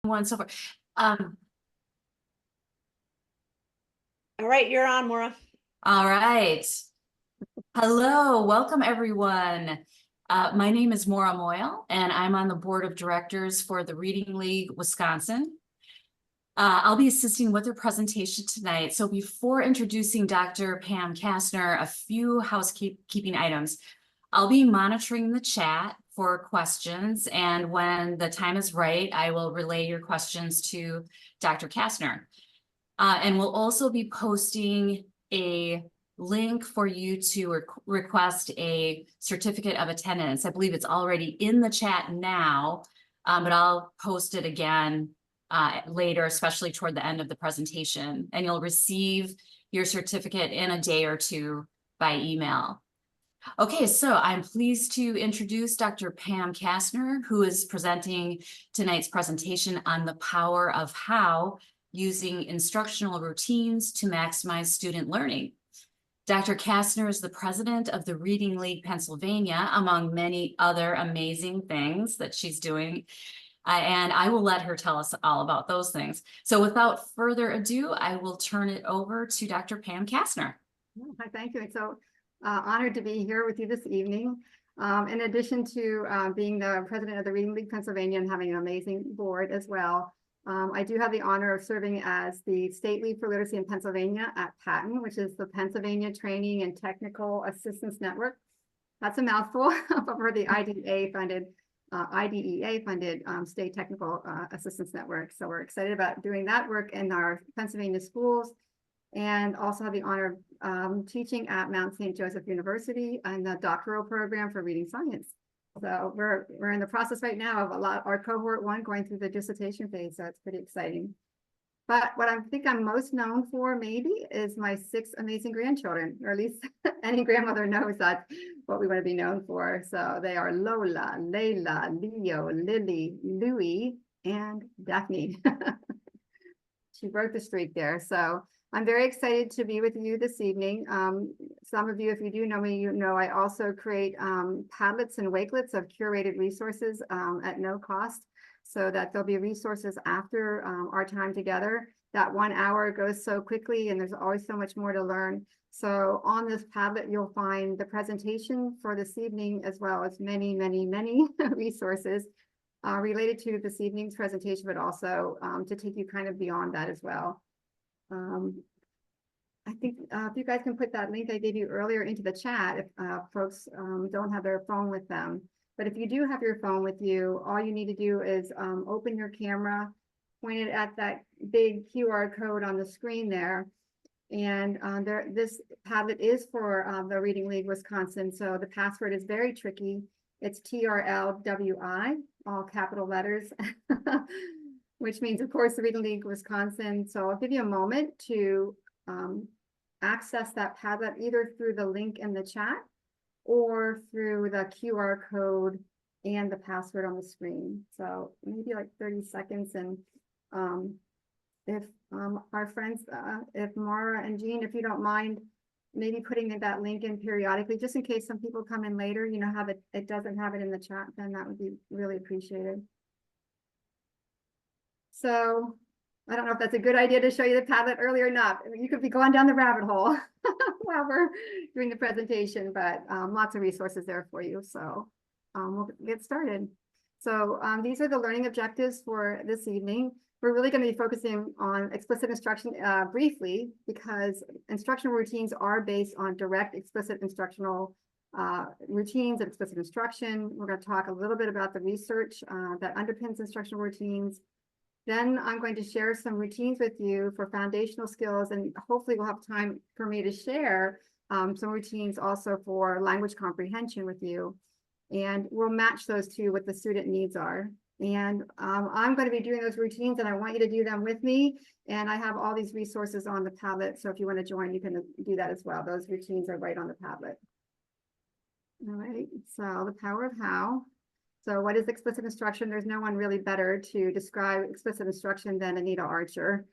One so far. All right, you're on, Maura. All right. Hello, welcome everyone. My name is Maura Moyle, and I'm on the board of directors for the Reading League Wisconsin. I'll be assisting with their presentation tonight. So before introducing Dr. Pam Kastner, a few housekeeping items. I'll be monitoring the chat for questions, and when the time is right, I will relay your questions to Dr. Kastner. And we'll also be posting a link for you to request a certificate of attendance. I believe it's already in the chat now, but I'll post it again later, especially toward the end of the presentation. And you'll receive your certificate in a day or two by email. Okay, so I'm pleased to introduce Dr. Pam Kastner, who is presenting tonight's presentation on the power of how using instructional routines to maximize student learning. Dr. Kastner is the president of the Reading League Pennsylvania, among many other amazing things that she's doing. And I will let her tell us all about those things. So without further ado, I will turn it over to Dr. Pam Kastner. Thank you. It's so honored to be here with you this evening. In addition to being the president of the Reading League Pennsylvania and having an amazing board as well, I do have the honor of serving as the State Lead for Literacy in Pennsylvania at PATN, which is the Pennsylvania Training and Technical Assistance Network. That's a mouthful, but for the IDEA funded State Technical Assistance Network. So we're excited about doing that work in our Pennsylvania schools, and also have the honor of teaching at Mount St. Joseph University and the doctoral program for reading science. So we're in the process right now of our cohort 1 going through the dissertation phase, so it's pretty exciting. But what I think I'm most known for maybe is my 6 amazing grandchildren, or at least any grandmother knows that's what we want to be known for. So they are Lola, Layla, Leo, Lily, Louie, and Daphne. She broke the streak there. So I'm very excited to be with you this evening. Some of you, if you do know me, you know I also create Padlets and Wakelets of curated resources at no cost, so that there'll be resources after our time together. That 1 hour goes so quickly, and there's always so much more to learn. So on this Padlet, you'll find the presentation for this evening, as well as many, many, many resources related to this evening's presentation, but also to take you kind of beyond that as well. I think if you guys can put that link I gave you earlier into the chat, if folks don't have their phone with them. But if you do have your phone with you, all you need to do is open your camera, point it at that big QR code on the screen there. And this Padlet is for the Reading League Wisconsin. So the password is very tricky. It's TRLWI, all capital letters, which means, of course, the Reading League Wisconsin. So I'll give you a moment to access that Padlet either through the link in the chat or through the QR code and the password on the screen. So maybe like 30 seconds. And if our friends, if Mara and Jean, if you don't mind, maybe putting that link in periodically, just in case some people come in later, you know, have it doesn't have it in the chat, then that would be really appreciated. So I don't know if that's a good idea to show you the Padlet early or not. I mean, you could be going down the rabbit hole while we're doing the presentation, but lots of resources there for you. So we'll get started. So these are the learning objectives for this evening. We're really going to be focusing on explicit instruction briefly, because instructional routines are based on direct explicit instructional routines and explicit instruction. We're going to talk a little bit about the research that underpins instructional routines. Then I'm going to share some routines with you for foundational skills, and hopefully we'll have time for me to share some routines also for language comprehension with you. And we'll match those two what the student needs are. And I'm going to be doing those routines, and I want you to do them with me. And I have all these resources on the Padlet, so if you want to join, you can do that as well. Those routines are right on the Padlet. All right, so the power of how. So what is explicit instruction? There's no one really better to describe explicit instruction than Anita Archer.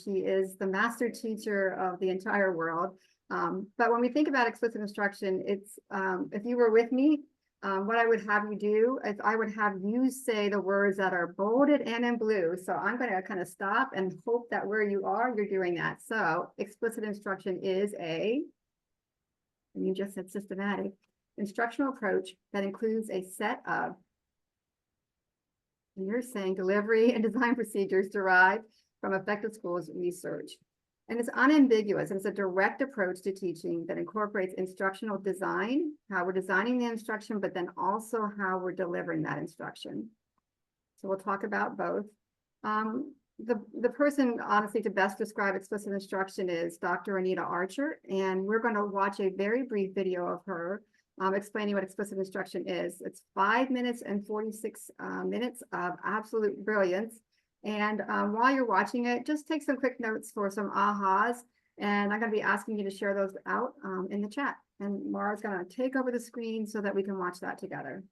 She is the master teacher of the entire world. But when we think about explicit instruction, it's if you were with me, what I would have you do is I would have you say the words that are bolded and in blue. So I'm going to kind of stop and hope that where you are, you're doing that. So explicit instruction is and you just said systematic, instructional approach that includes a set of, and you're saying delivery and design procedures derived from effective schools research. And it's unambiguous. And it's a direct approach to teaching that incorporates instructional design, how we're designing the instruction, but then also how we're delivering that instruction. So we'll talk about both. The person, honestly, to best describe explicit instruction is Dr. Anita Archer, and we're going to watch a very brief video of her explaining what explicit instruction is. It's 5 minutes and 46 minutes of absolute brilliance. And while you're watching it, just take some quick notes for some ahas. And I'm going to be asking you to share those out in the chat. And Mara's going to take over the screen so that we can watch that together.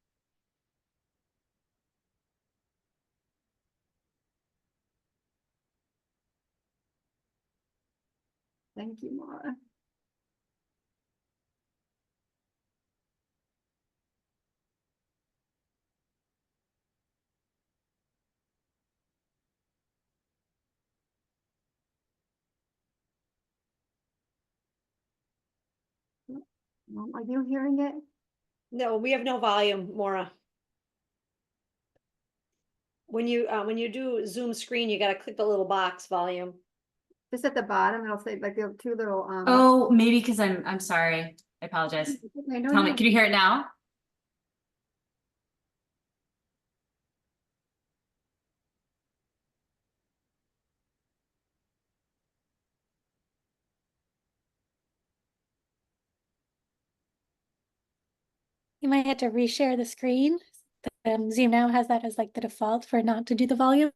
Thank you, Mara. Are you hearing it? No, we have no volume, Maura. When you do Zoom screen, you got to click the little box volume. Just at the bottom, it'll say like the two little. Oh, maybe because I'm sorry. I apologize. I know Tell me, can you hear it now? You might have to reshare the screen. Zoom now has that as like the default for not to do the volume.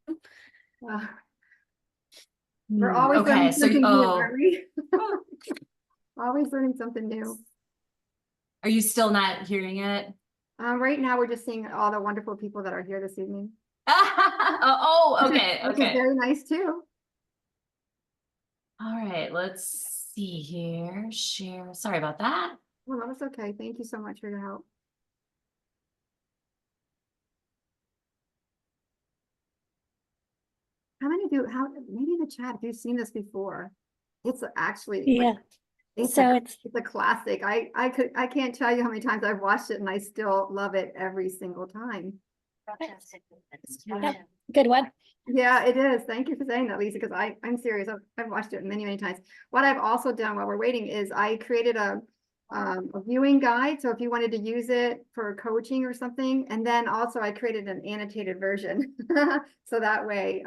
We're always Okay, learning so something new, oh, aren't we? Always learning something new. are you still not hearing it? Right now, we're just seeing all the wonderful people that are here this evening. Oh, okay, Which is okay. very nice too. All right, let's see here. Share. Sorry about that. Well, that was okay. Thank you so much for your help. Maybe in the chat, if you've seen this before, it's actually, Yeah. like, it's So it's a classic. I can't tell you how many times I've watched it and I still love it every single time. Yeah, good one. Yeah, it is. Thank you for saying that, Lisa, because I'm serious. I've watched it many, many times. What I've also done while we're waiting is I created a viewing guide. So if you wanted to use it for coaching or something, and then also I created an annotated version. So that way,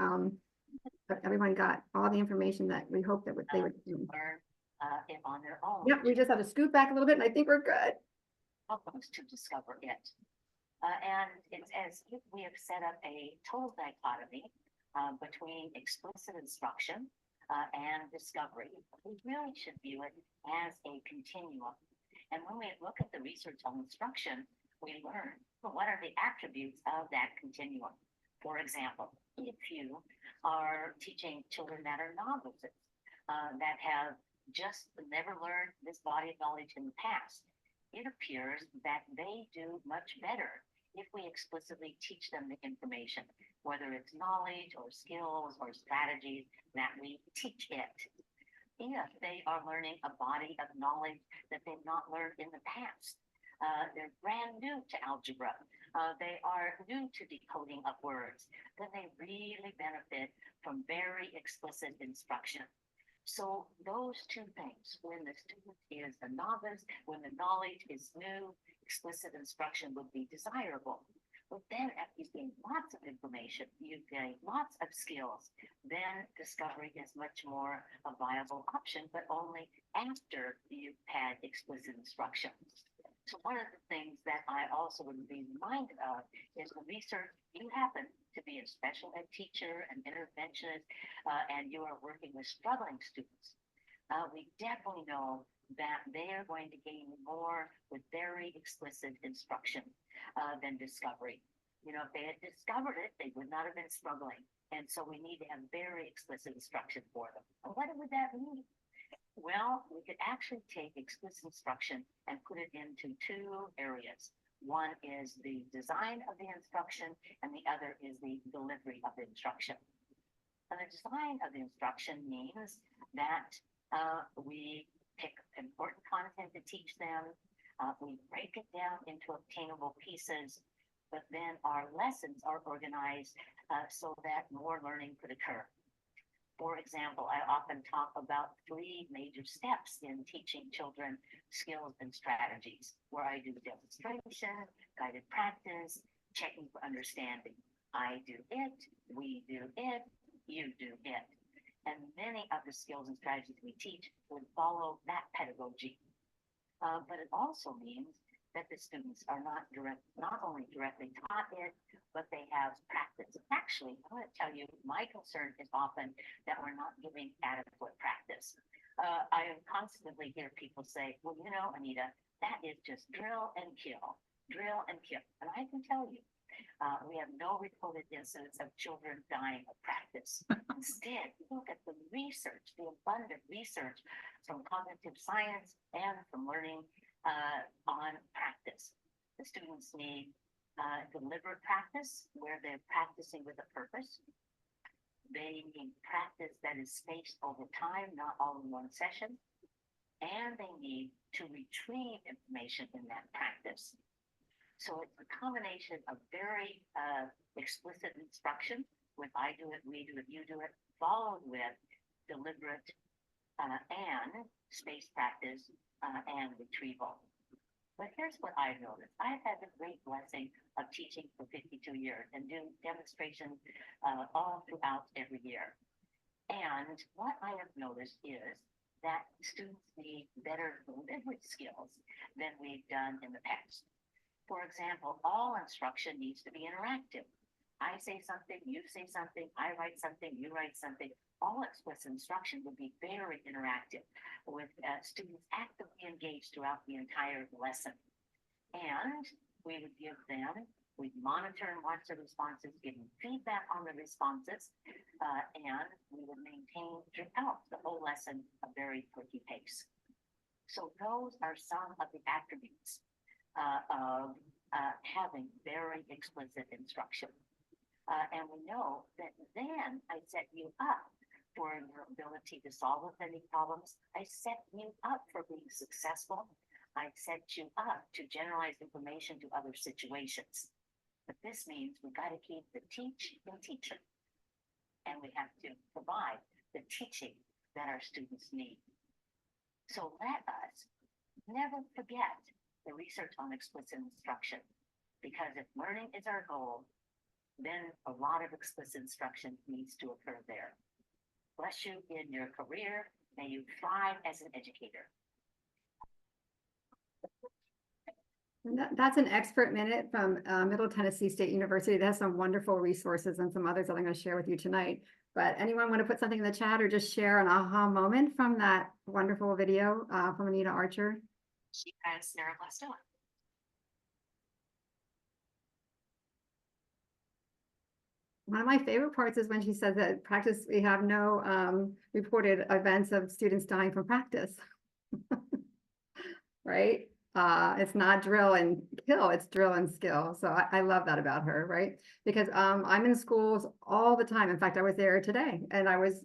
everyone got all the information that we hope that they would do. If on their own. Yep, we just have to scoot back a little bit, and I think we're good. Problems to discover it. And it's as if we have set up a total dichotomy between explicit instruction and discovery. We really should view it as a continuum. And when we look at the research on instruction, we learn what are the attributes of that continuum. For example, if you are teaching children that are novices, that have just never learned this body of knowledge in the past, it appears that they do much better if we explicitly teach them the information, whether it's knowledge or skills or strategies, that we teach it. If they are learning a body of knowledge that they've not learned in the past, they're brand new to algebra, they are new to decoding of words, then they really benefit from very explicit instruction. So those two things, when the student is a novice, when the knowledge is new, explicit instruction would be desirable. But then after you gain lots of information, you gain lots of skills, then discovery is much more a viable option, but only after you've had explicit instruction. So one of the things that I also would be reminded of is the research. You happen to be a special ed teacher, an interventionist, and you are working with struggling students. We definitely know that they are going to gain more with very explicit instruction than discovery. You know, if they had discovered it, they would not have been struggling. And so we need to have very explicit instruction for them. And what would that mean? Well, we could actually take explicit instruction and put it into two areas. One is the design of the instruction, and the other is the delivery of the instruction. And the design of the instruction means that we pick important content to teach them, we break it down into obtainable pieces, but then our lessons are organized so that more learning could occur. For example, I often talk about 3 major steps in teaching children skills and strategies, where I do demonstration, guided practice, checking for understanding. I do it, we do it, you do it. And many of the skills and strategies we teach would follow that pedagogy. But it also means that the students are not only directly taught it, but they have practice. Actually, I want to tell you, my concern is often that we're not giving adequate practice. I constantly hear people say, well, you know, Anita, that is just drill and kill, drill and kill. And I can tell you, we have no reported incidents of children dying of practice. Instead, look at the research, the abundant research from cognitive science and from learning on practice. The students need deliberate practice where they're practicing with a purpose. They need practice that is spaced over time, not all in one session. And they need to retrieve information in that practice. So it's a combination of very explicit instruction with I do it, we do it, you do it, followed with deliberate and spaced practice and retrieval. But here's what I've noticed. I've had the great blessing of teaching for 52 years and doing demonstrations all throughout every year. And what I have noticed is that students need better delivery skills than we've done in the past. For example, all instruction needs to be interactive. I say something, you say something, I write something, you write something. All explicit instruction would be very interactive with students actively engaged throughout the entire lesson. And we would give them, we'd monitor and watch the responses, give them feedback on the responses, and we would maintain throughout the whole lesson a very quickie pace. So those are some of the attributes of having very explicit instruction. And we know that then I set you up for your ability to solve any problems. I set you up for being successful. I set you up to generalize information to other situations. But this means we got to keep the teach and teacher. And we have to provide the teaching that our students need. So let us never forget the research on explicit instruction, because if learning is our goal, then a lot of explicit instruction needs to occur there. Bless you in your career. May you thrive as an educator. That's an expert minute from Middle Tennessee State University. That has some wonderful resources and some others that I'm going to share with you tonight. But anyone want to put something in the chat or just share an aha moment from that wonderful video from Anita Archer? She has neuroblastoma. One of my favorite parts is when she says that practice, we have no reported events of students dying from practice. Right? It's not drill and kill, it's drill and skill. So I love that about her, right? Because I'm in schools all the time. In fact, I was there today and I was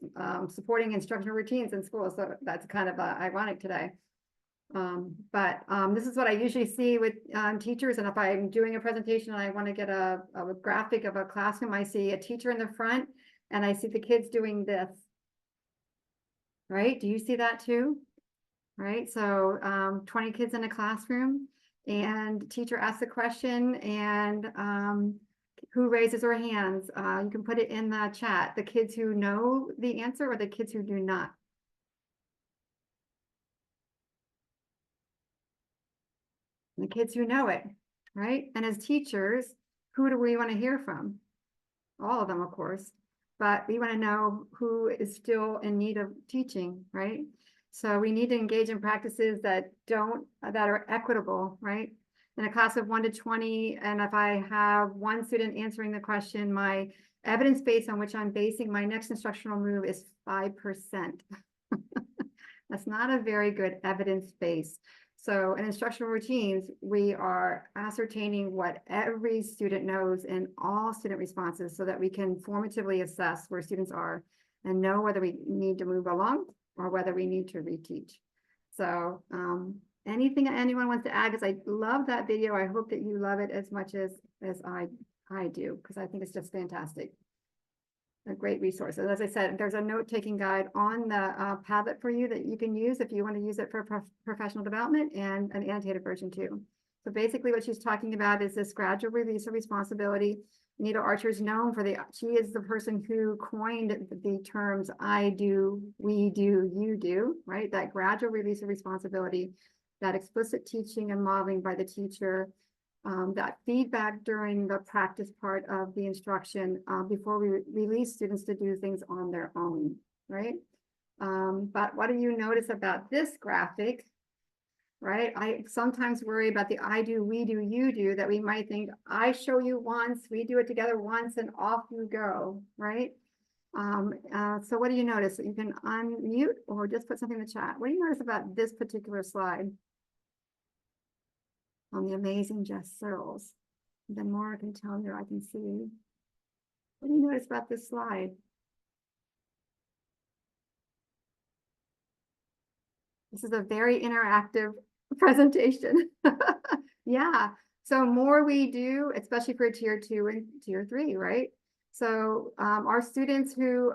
supporting instructional routines in schools. So that's kind of ironic today. But this is what I usually see with teachers. And if I'm doing a presentation and I want to get a graphic of a classroom, I see a teacher in the front and I see the kids doing this. Right? Do you see that too? Right? So 20 kids in a classroom and teacher asks a question and who raises their hands? You can put it in the chat. The kids who know the answer or the kids who do not. The kids who know it, right? And as teachers, who do we want to hear from? All of them, of course, but we want to know who is still in need of teaching, right? So we need to engage in practices that are equitable, right? In a class of 1 to 20, and if I have one student answering the question, my evidence base on which I'm basing my next instructional move is 5%. That's not a very good evidence base. So in instructional routines, we are ascertaining what every student knows in all student responses so that we can formatively assess where students are and know whether we need to move along or whether we need to reteach. So anything anyone wants to add, because I love that video. I hope that you love it as much as I do, because I think it's just fantastic. A great resource. And as I said, there's a note-taking guide on the Padlet for you that you can use if you want to use it for professional development, and an annotated version too. So basically what she's talking about is this gradual release of responsibility. Nita Archer is known for she is the person who coined the terms I do, we do, you do, right? That gradual release of responsibility, that explicit teaching and modeling by the teacher, that feedback during the practice part of the instruction before we release students to do things on their own, right? But what do you notice about this graphic, right? I sometimes worry about the I do, we do, you do, that we might think I show you once, we do it together once, and off you go, right? So what do you notice? You can unmute or just put something in the chat. What do you notice about this particular slide? On the amazing Jess Searles. The more I can tell you, I can see. What do you notice about this slide? This is a very interactive presentation. Yeah, so more we do, especially for tier 2 and tier 3, right? So our students who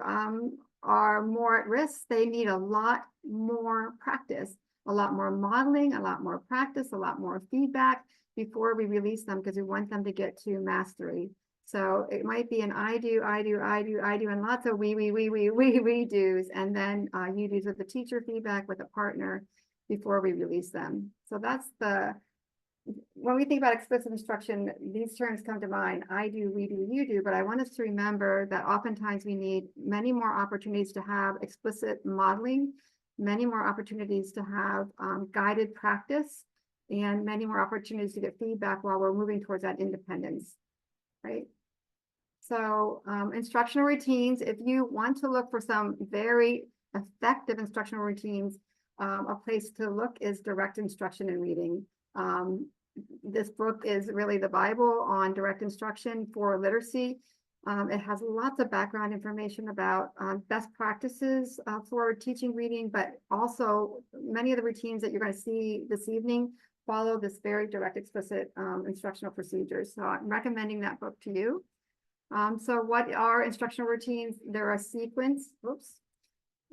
are more at risk, they need a lot more practice, a lot more modeling, a lot more practice, a lot more feedback before we release them, because we want them to get to mastery. So it might be an I do, and lots of we do's, and then you do's with the teacher feedback with a partner before we release them. So that's when we think about explicit instruction, these terms come to mind: I do, we do, you do. But I want us to remember that oftentimes we need many more opportunities to have explicit modeling, many more opportunities to have guided practice, and many more opportunities to get feedback while we're moving towards that independence, right? So instructional routines, if you want to look for some very effective instructional routines, a place to look is Direct Instruction in Reading. This book is really the Bible on direct instruction for literacy. It has lots of background information about best practices for teaching reading, but also many of the routines that you're going to see this evening follow this very direct, explicit instructional procedures. So I'm recommending that book to you. So what are instructional routines? They're a sequence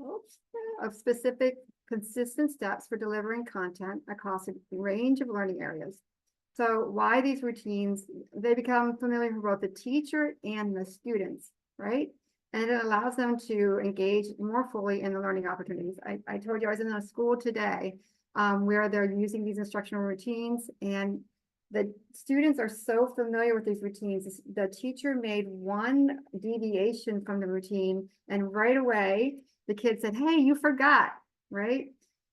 of specific, consistent steps for delivering content across a range of learning areas. So why these routines? They become familiar for both the teacher and the students, right? And it allows them to engage more fully in the learning opportunities. I told you I was in a school today where they're using these instructional routines, and the students are so familiar with these routines. The teacher made one deviation from the routine, and right away the kid said, "Hey, you forgot," right?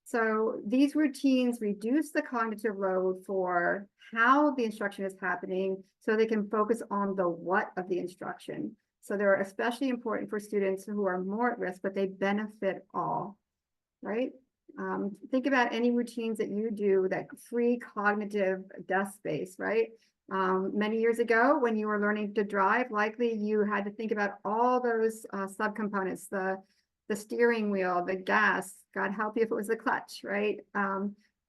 So these routines reduce the cognitive load for how the instruction is happening, so they can focus on the what of the instruction. So they're especially important for students who are more at risk, but they benefit all, right? Think about any routines that you do that free cognitive desk space, right? Many years ago, when you were learning to drive, likely you had to think about all those subcomponents, the steering wheel, the gas, God help you if it was the clutch, right?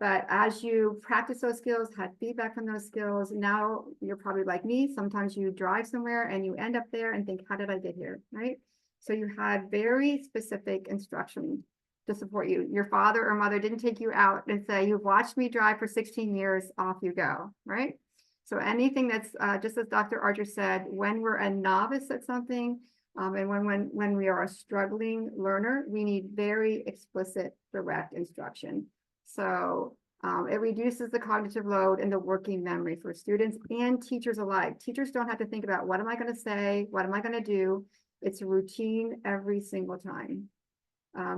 But as you practice those skills, had feedback from those skills, now you're probably like me. Sometimes you drive somewhere and you end up there and think, how did I get here, right? So you had very specific instruction to support you. Your father or mother didn't take you out and say, you've watched me drive for 16 years, off you go, right? So anything that's, just as Dr. Archer said, when we're a novice at something, and when we are a struggling learner, we need very explicit, direct instruction. So it reduces the cognitive load and the working memory for students and teachers alike. Teachers don't have to think about, what am I going to say? What am I going to do? It's a routine every single time.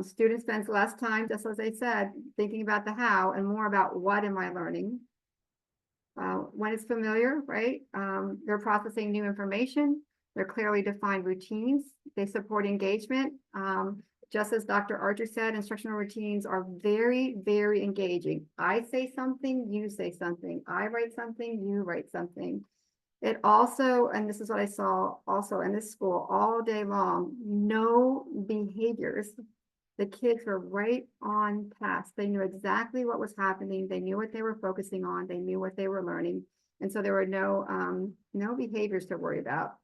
Students spend less time, just as I said, thinking about the how and more about what am I learning. When it's familiar, right? They're processing new information. They're clearly defined routines. They support engagement. just as Dr. Archer said, instructional routines are very, very engaging. I say something, you say something. I write something, you write something. It also, and this is what I saw also in this school all day long, no behaviors. The kids were right on task. They knew exactly what was happening. They knew what they were focusing on. They knew what they were learning. And so there were no behaviors to worry about.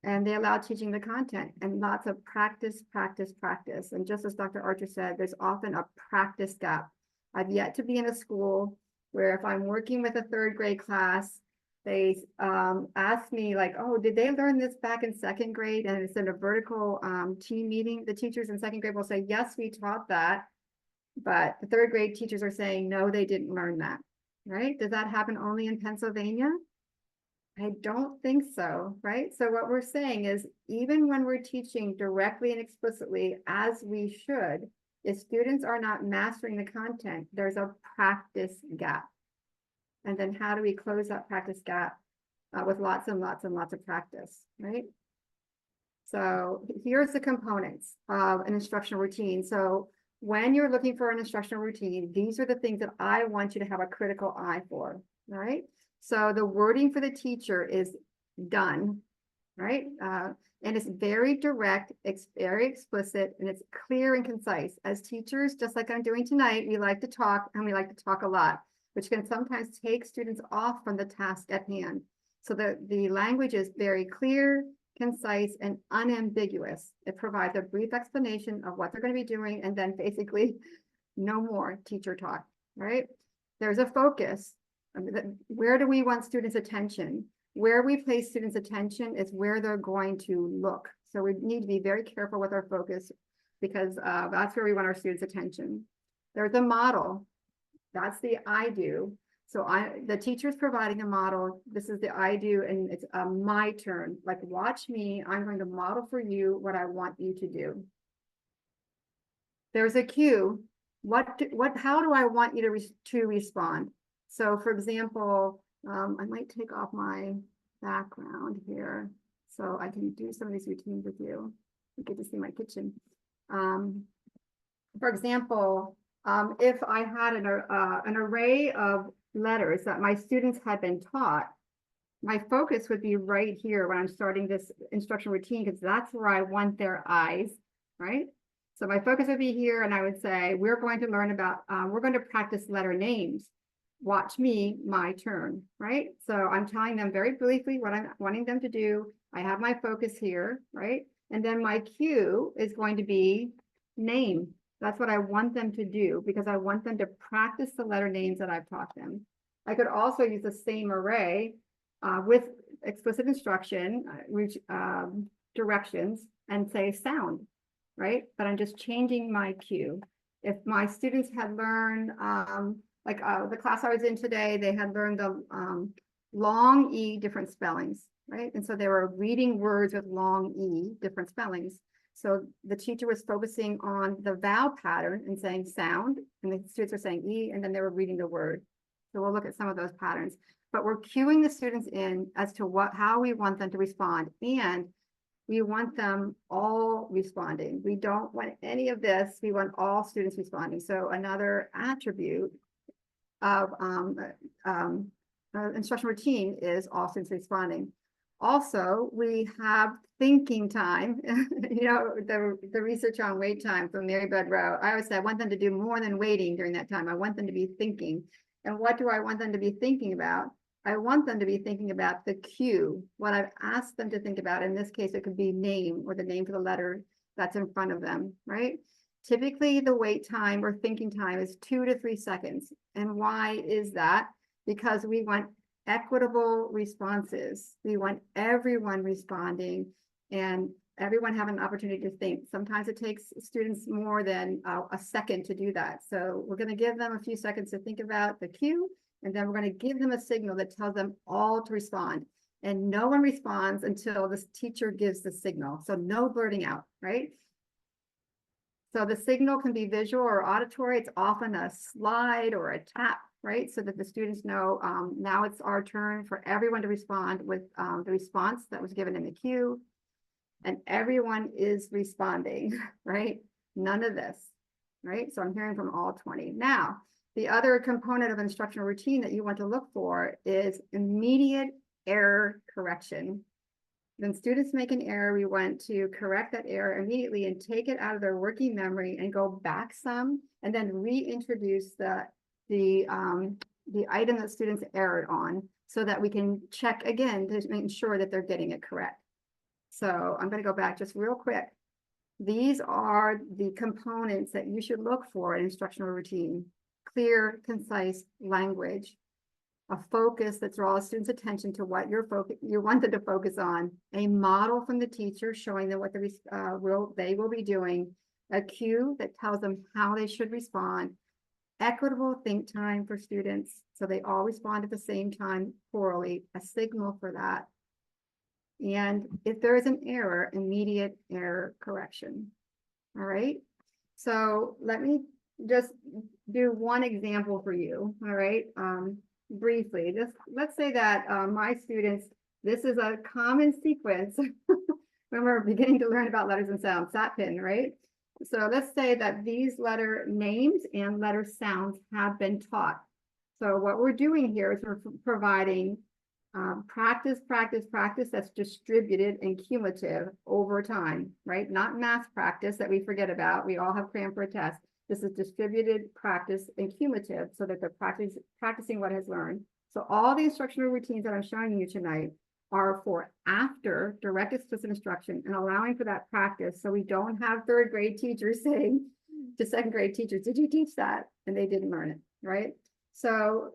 And they allowed teaching the content and lots of practice, practice, practice. And just as Dr. Archer said, there's often a practice gap. I've yet to be in a school where if I'm working with a third grade class, they ask me like, oh, did they learn this back in second grade? And it's in a vertical team meeting. The teachers in second grade will say, yes, we taught that. But the third grade teachers are saying, no, they didn't learn that, right? Does that happen only in Pennsylvania? I don't think so, right? So what we're saying is even when we're teaching directly and explicitly as we should, if students are not mastering the content, there's a practice gap. And then how do we close that practice gap with lots and lots and lots of practice, right? So here's the components of an instructional routine. So when you're looking for an instructional routine, these are the things that I want you to have a critical eye for, right? So the wording for the teacher is done, right? And it's very direct, it's very explicit, and it's clear and concise. As teachers, just like I'm doing tonight, we like to talk, and we like to talk a lot, which can sometimes take students off from the task at hand. So the language is very clear, concise, and unambiguous. It provides a brief explanation of what they're going to be doing, and then basically no more teacher talk, right? There's a focus. Where do we want students' attention? Where we place students' attention is where they're going to look. So we need to be very careful with our focus because that's where we want our students' attention. There's a model. That's the I do. So the teacher's providing a model. This is the I do, and it's my turn. Like, watch me. I'm going to model for you what I want you to do. There's a cue. How do I want you to respond? So for example, I might take off my background here so I can do some of these routines with you. You get to see my kitchen. For example, if I had an array of letters that my students had been taught, my focus would be right here when I'm starting this instructional routine, because that's where I want their eyes, right? So my focus would be here, and I would say, we're going to learn about, we're going to practice letter names. Watch me, my turn, right? So I'm telling them very briefly what I'm wanting them to do. I have my focus here, right? And then my cue is going to be name. That's what I want them to do because I want them to practice the letter names that I've taught them. I could also use the same array with explicit instruction, directions, and say sound, right? But I'm just changing my cue. If my students had learned, the class I was in today, they had learned the long E different spellings, right? And so they were reading words with long E different spellings. So the teacher was focusing on the vowel pattern and saying sound, and the students were saying E, and then they were reading the word. So we'll look at some of those patterns, but we're cueing the students in as to how we want them to respond. And we want them all responding. We don't want any of this. We want all students responding. So another attribute of instructional routine is all students responding. Also, we have thinking time. You know, the research on wait time from Mary Bud Rowe. I always say I want them to do more than waiting during that time. I want them to be thinking. And what do I want them to be thinking about? I want them to be thinking about the cue, what I've asked them to think about. In this case, it could be name or the name for the letter that's in front of them, right? Typically, the wait time or thinking time is 2 to 3 seconds. And why is that? Because we want equitable responses. We want everyone responding and everyone having an opportunity to think. Sometimes it takes students more than a second to do that. So we're going to give them a few seconds to think about the cue, and then we're going to give them a signal that tells them all to respond. And no one responds until the teacher gives the signal. So no blurting out, right? So the signal can be visual or auditory. It's often a slide or a tap, right? So that the students know now it's our turn for everyone to respond with the response that was given in the cue. And everyone is responding, right? none of this, right? So I'm hearing from all 20. Now, the other component of instructional routine that you want to look for is immediate error correction. When students make an error, we want to correct that error immediately and take it out of their working memory and go back some, and then reintroduce the item that students erred on, so that we can check again to make sure that they're getting it correct. So I'm going to go back just real quick. These are the components that you should look for in instructional routine: clear, concise language, a focus that draws students' attention to what you wanted to focus on, a model from the teacher showing them what they will be doing, a cue that tells them how they should respond, equitable think time for students so they all respond at the same time orally, a signal for that. And if there is an error, immediate error correction. All right. So let me just do one example for you. All right. Briefly, just let's say that my students, this is a common sequence when we're beginning to learn about letters and sounds, SATPIN, right? So let's say that these letter names and letter sounds have been taught. So what we're doing here is we're providing practice that's distributed and cumulative over time, right? Not mass practice that we forget about. We all have crammed for a test. This is distributed practice and cumulative, so that they're practicing what has learned. So all the instructional routines that I'm showing you tonight are for after direct explicit instruction and allowing for that practice. So we don't have third grade teachers saying to second grade teachers, did you teach that? And they didn't learn it, right? So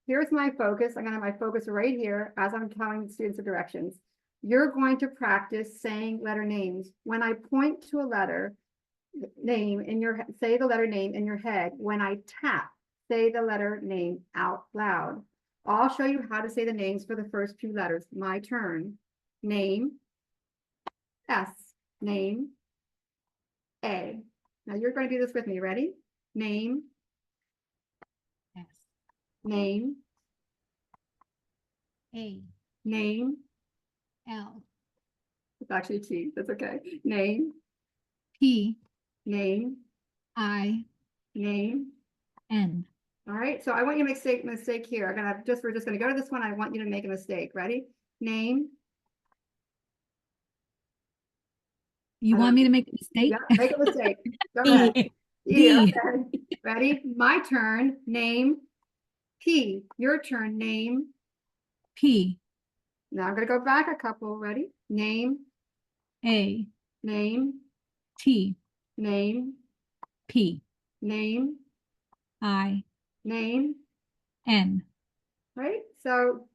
here's my focus. I'm gonna have my focus right here as I'm telling students the directions. You're going to practice saying letter names. When I point to a letter name in your, say the letter name in your head. When I tap, say the letter name out loud. I'll show you how to say the names for the first two letters. My turn. Name, S, name, A. Now you're going to do this with me. Ready? Name, S, name, A, name. L, It's actually T. That's okay. Name, P, name, I, name. N. All right. So I want you to make a mistake here. We're just going to go to this one. I want you to make a mistake. Ready? Name. You want me to make a mistake? Yeah, make a mistake. Go ahead. E. Yeah, D. okay. Ready? My turn. Name. P. Your turn. Name. P, Now I'm going to go back a couple. Ready? Name. A, Name. T, Name. P, Name. I, Name. N. Right? So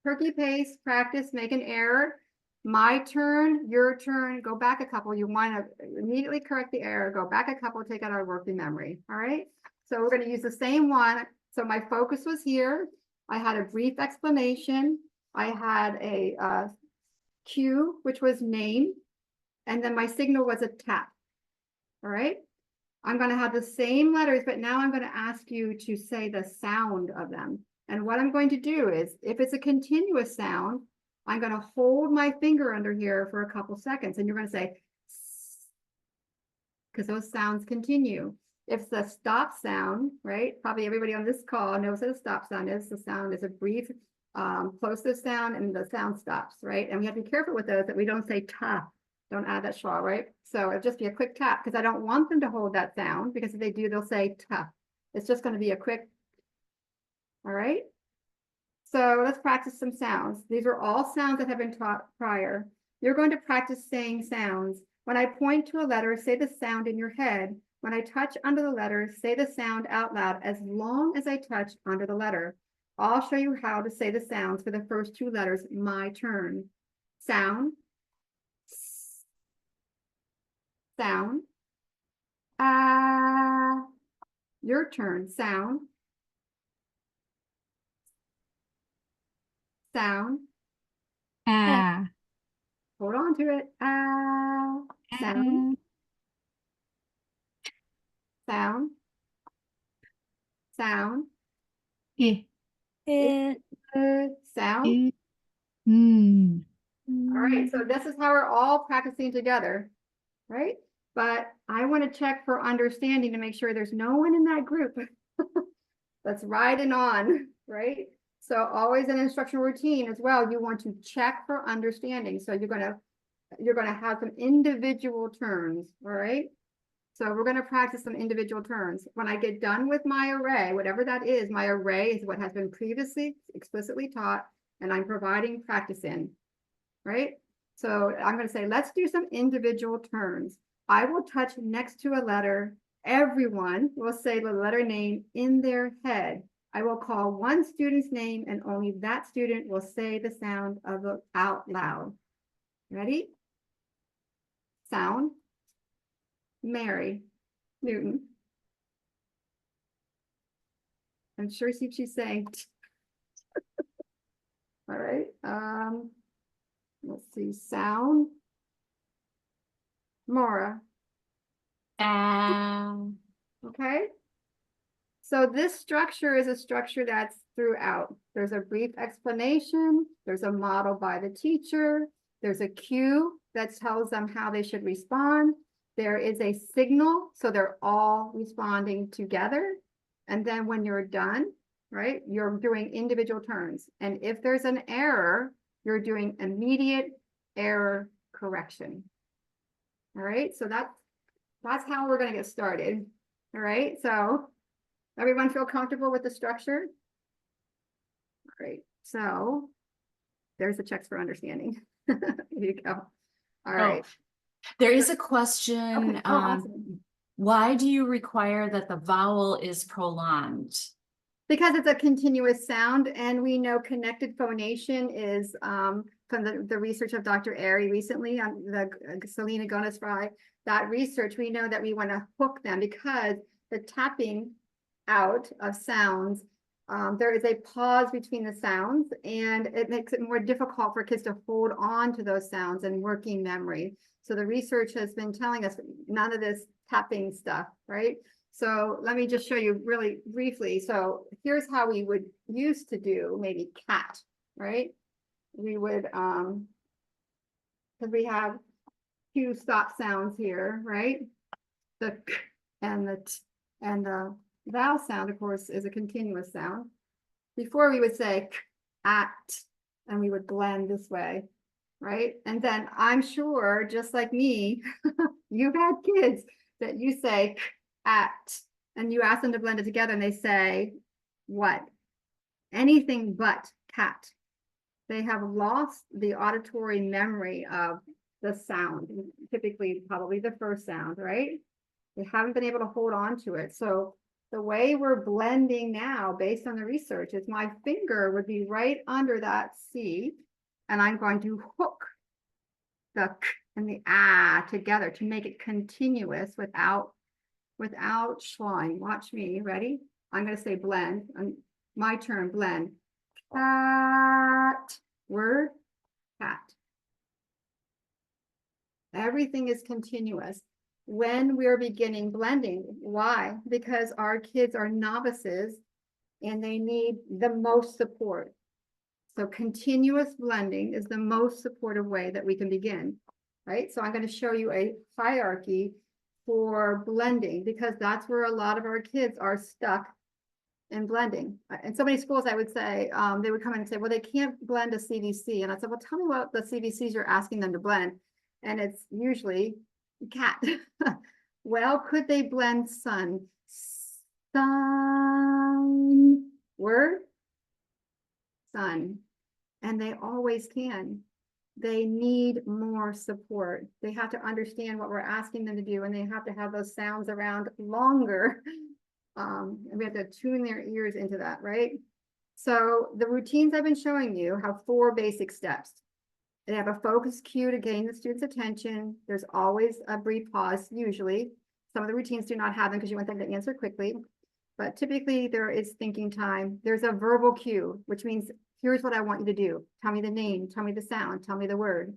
turkey pace, practice, make an error. My turn, your turn, go back a couple. You want to immediately correct the error, go back a couple, take out our working memory. All right. So we're going to use the same one. So my focus was here. I had a brief explanation. I had a cue, which was name. And then my signal was a tap. All right. I'm going to have the same letters, but now I'm going to ask you to say the sound of them. And what I'm going to do is, if it's a continuous sound, I'm going to hold my finger under here for a couple seconds, and you're going to say, because those sounds continue. If it's a stop sound, right? Probably everybody on this call knows what a stop sound is. The sound is a brief, plosive sound, and the sound stops, right? And we have to be careful with those that we don't say ta. Don't add that schwa, right? So it'll just be a quick tap, because I don't want them to hold that sound, because if they do, they'll say ta. It's just going to be a quick. All right. So let's practice some sounds. These are all sounds that have been taught prior. You're going to practice saying sounds. When I point to a letter, say the sound in your head. When I touch under the letter, say the sound out loud as long as I touch under the letter. I'll show you how to say the sounds for the first two letters. My turn. Sound. Sound. Your turn. Sound. Sound. Ah. Hold on to it. Sound. Sound. Sound. I, Sound. I, mm. All right. So this is how we're all practicing together, right? but I want to check for understanding to make sure there's no one in that group that's riding on, right? So always an instructional routine as well, you want to check for understanding. So you're gonna have some individual turns, all right? So we're gonna practice some individual turns. When I get done with my array, whatever that is, my array is what has been previously explicitly taught, and I'm providing practice in, right? So I'm gonna say, let's do some individual turns. I will touch next to a letter. Everyone will say the letter name in their head. I will call one student's name and only that student will say the sound of it out loud. Ready? Sound. Mary Newton. I'm sure she's saying. All right. Let's see. Sound. Maura. Okay. So this structure is a structure that's throughout. There's a brief explanation. There's a model by the teacher. There's a cue that tells them how they should respond. There is a signal, so they're all responding together. And then when you're done, right, you're doing individual turns. And if there's an error, you're doing immediate error correction. All right, so that's how we're going to get started. All right, so everyone feel comfortable with the structure? Great, so there's the checks for understanding. There you go. All right. There is a question, Okay. Oh, awesome. why do you require that the vowel is prolonged? Because it's a continuous sound, and we know connected phonation is from the research of Dr. Airy recently on the Selena Gomez-Fry. That research, we know that we want to hook them because the tapping out of sounds, there is a pause between the sounds, and it makes it more difficult for kids to hold on to those sounds in working memory. So the research has been telling us none of this tapping stuff, right? So let me just show you really briefly. So here's how we would used to do maybe cat, right? We would, because we have two stop sounds here, right? The k and the t and the vowel sound, of course, is a continuous sound. Before we would say k, at, and we would blend this way, right? And then I'm sure, just like me, you've had kids that you say k, at, and you ask them to blend it together and they say, what? Anything but cat. They have lost the auditory memory of the sound, typically probably the first sound, right? They haven't been able to hold on to it. So the way we're blending now, based on the research, is my finger would be right under that C, and I'm going to hook the k and the ah together to make it continuous without slowing. Watch me. Ready? I'm going to say blend. My turn. Blend. Cat. Word. Cat. Everything is continuous when we're beginning blending. Why? Because our kids are novices and they need the most support. So continuous blending is the most supportive way that we can begin, right? So I'm going to show you a hierarchy for blending because that's where a lot of our kids are stuck in blending. In so many schools, I would say, they would come in and say, well, they can't blend a CVC. And I said, well, tell me what the CVCs you're asking them to blend. And it's usually cat. Well, could they blend sun? Sun. Word? Sun. And they always can. They need more support. They have to understand what we're asking them to do, and they have to have those sounds around longer. And we have to tune their ears into that, right? So the routines I've been showing you have 4 basic steps. They have a focus cue to gain the student's attention. There's always a brief pause, usually. Some of the routines do not have them because you want them to answer quickly. But typically there is thinking time. There's a verbal cue, which means here's what I want you to do. Tell me the name, tell me the sound, tell me the word,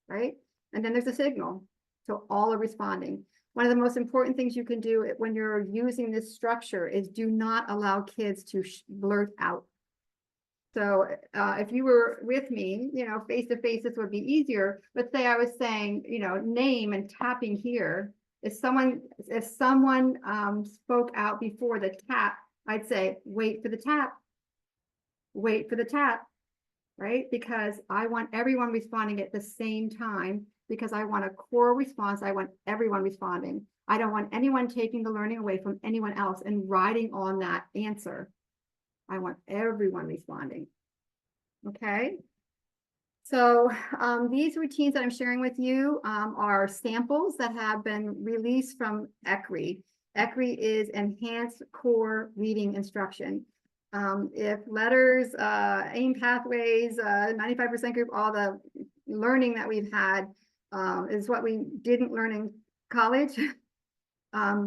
right? And then there's a signal. So all are responding. One of the most important things you can do when you're using this structure is do not allow kids to blurt out. So if you were with me, face to face, this would be easier. Let's say I was saying, name and tapping here. If someone spoke out before the tap, I'd say, wait for the tap. Wait for the tap, right? Because I want everyone responding at the same time, because I want a core response. I want everyone responding. I don't want anyone taking the learning away from anyone else and riding on that answer. I want everyone responding. Okay. So these routines that I'm sharing with you are samples that have been released from ECRI. ECRI is Enhanced Core Reading Instruction. If letters, AIM pathways, 95% group, all the learning that we've had is what we didn't learn in college.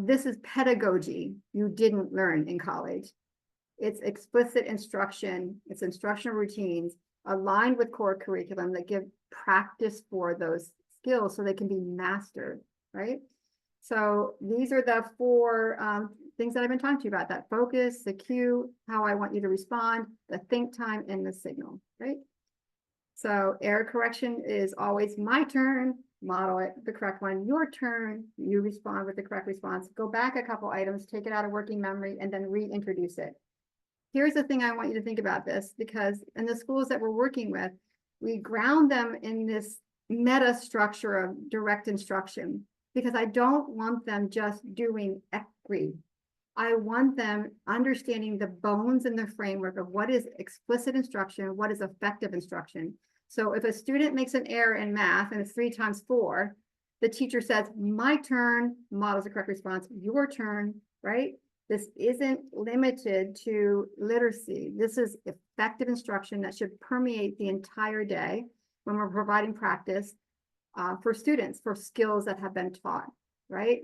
This is pedagogy you didn't learn in college. It's explicit instruction, it's instructional routines aligned with core curriculum that give practice for those skills so they can be mastered, right? So these are the four things that I've been talking to you about: that focus, the cue, how I want you to respond, the think time, and the signal, right? So error correction is always my turn, model it, the correct one, your turn, you respond with the correct response, go back a couple items, take it out of working memory, and then reintroduce it. Here's the thing I want you to think about this, because in the schools that we're working with, we ground them in this meta structure of direct instruction, because I don't want them just doing ECRI. I want them understanding the bones and the framework of what is explicit instruction, what is effective instruction. So if a student makes an error in math and it's 3 times 4, the teacher says, my turn, models the correct response, your turn, right? This isn't limited to literacy. This is effective instruction that should permeate the entire day when we're providing practice for students, for skills that have been taught, right?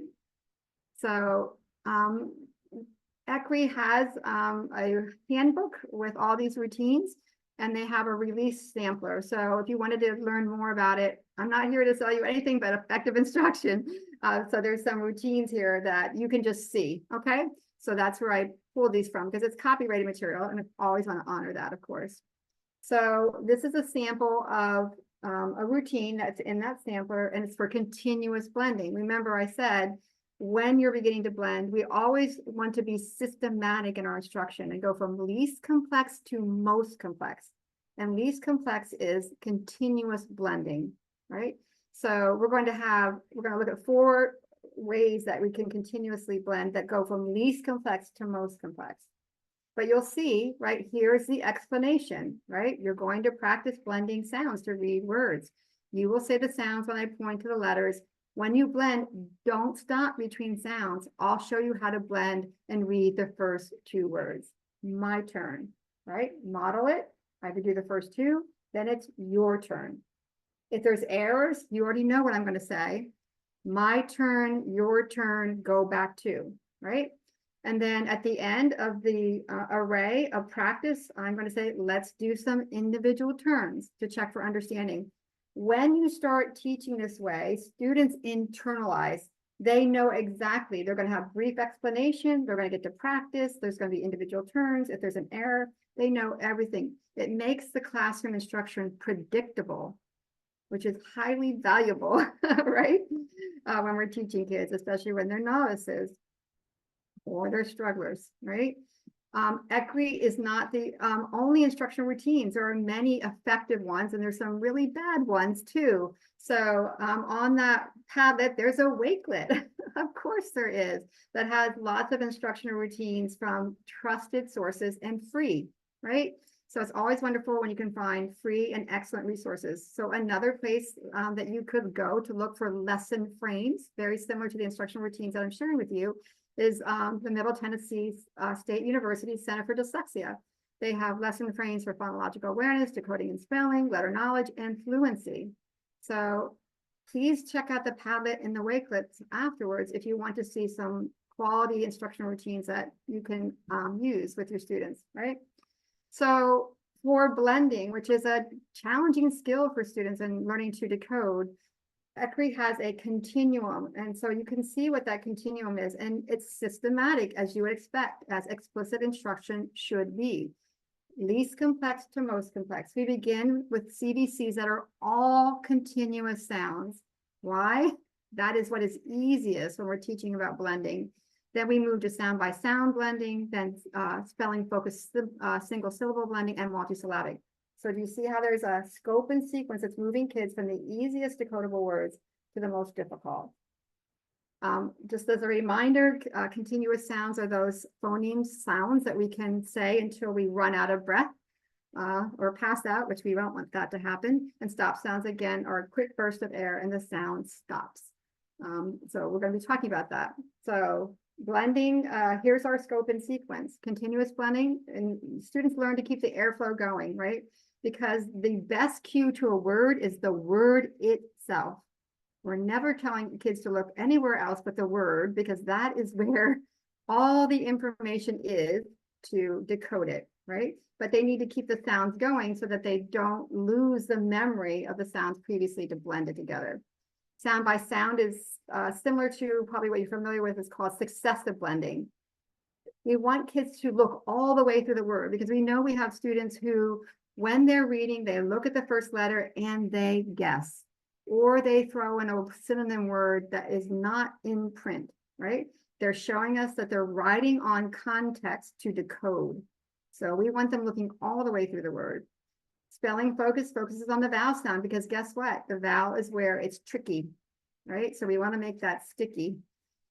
So ECRI has a handbook with all these routines, and they have a release sampler. So if you wanted to learn more about it, I'm not here to sell you anything but effective instruction. So there's some routines here that you can just see, okay? So that's where I pulled these from, because it's copyrighted material, and I always want to honor that, of course. So this is a sample of a routine that's in that sampler, and it's for continuous blending. Remember, I said, when you're beginning to blend, we always want to be systematic in our instruction and go from least complex to most complex. And least complex is continuous blending, right? So we're going to look at 4 ways that we can continuously blend that go from least complex to most complex. But you'll see, right, here's the explanation, right? You're going to practice blending sounds to read words. You will say the sounds when I point to the letters. When you blend, don't stop between sounds. I'll show you how to blend and read the first 2 words. My turn, right? Model it. I have to do the first 2, then it's your turn. If there's errors, you already know what I'm going to say. My turn, your turn, go back to, right? And then at the end of the array of practice, I'm going to say, let's do some individual turns to check for understanding. When you start teaching this way, students internalize. They know exactly. They're going to have brief explanation. They're going to get to practice. There's going to be individual turns. If there's an error, they know everything. It makes the classroom instruction predictable, which is highly valuable, right? When we're teaching kids, especially when they're novices or they're strugglers, right? ECRI is not the only instructional routines. There are many effective ones, and there's some really bad ones too. So on that Padlet, there's a Wakelet, of course there is, that has lots of instructional routines from trusted sources and free, right? So it's always wonderful when you can find free and excellent resources. So another place that you could go to look for lesson frames, very similar to the instructional routines that I'm sharing with you, is the Middle Tennessee State University Center for Dyslexia. They have lesson frames for phonological awareness, decoding and spelling, letter knowledge, and fluency. So please check out the Padlet and the Wakelets afterwards if you want to see some quality instructional routines that you can use with your students, right? So for blending, which is a challenging skill for students in learning to decode, ECRI has a continuum, and so you can see what that continuum is, and it's systematic, as you would expect, as explicit instruction should be. Least complex to most complex. We begin with CVCs that are all continuous sounds. Why? That is what is easiest when we're teaching about blending. Then we move to sound by sound blending, then spelling focus, single syllable blending, and multisyllabic. So do you see how there's a scope and sequence that's moving kids from the easiest decodable words to the most difficult? Just as a reminder, continuous sounds are those phoneme sounds that we can say until we run out of breath or pass out, which we don't want that to happen. And stop sounds, again, are a quick burst of air and the sound stops. So we're going to be talking about that. So blending, here's our scope and sequence. Continuous blending, and students learn to keep the airflow going, right? Because the best cue to a word is the word itself. We're never telling kids to look anywhere else but the word, because that is where all the information is to decode it, right? But they need to keep the sounds going so that they don't lose the memory of the sounds previously to blend it together. Sound by sound is similar to probably what you're familiar with, is called successive blending. We want kids to look all the way through the word, because we know we have students who, when they're reading, they look at the first letter and they guess, or they throw in a synonym word that is not in print, right? They're showing us that they're writing on context to decode. So we want them looking all the way through the word. Spelling focus focuses on the vowel sound, because guess what? The vowel is where it's tricky, right? So we want to make that sticky.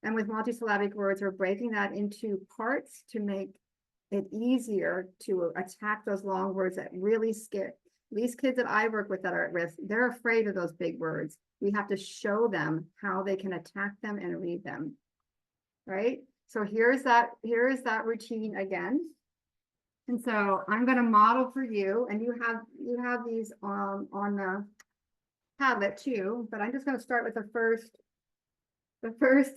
And with multisyllabic words, we're breaking that into parts to make it easier to attack those long words that really scare. These kids that I work with that are at risk, they're afraid of those big words. We have to show them how they can attack them and read them, right? So here is that routine again. And so I'm going to model for you, and you have these on the tablet too, but I'm just going to start with the first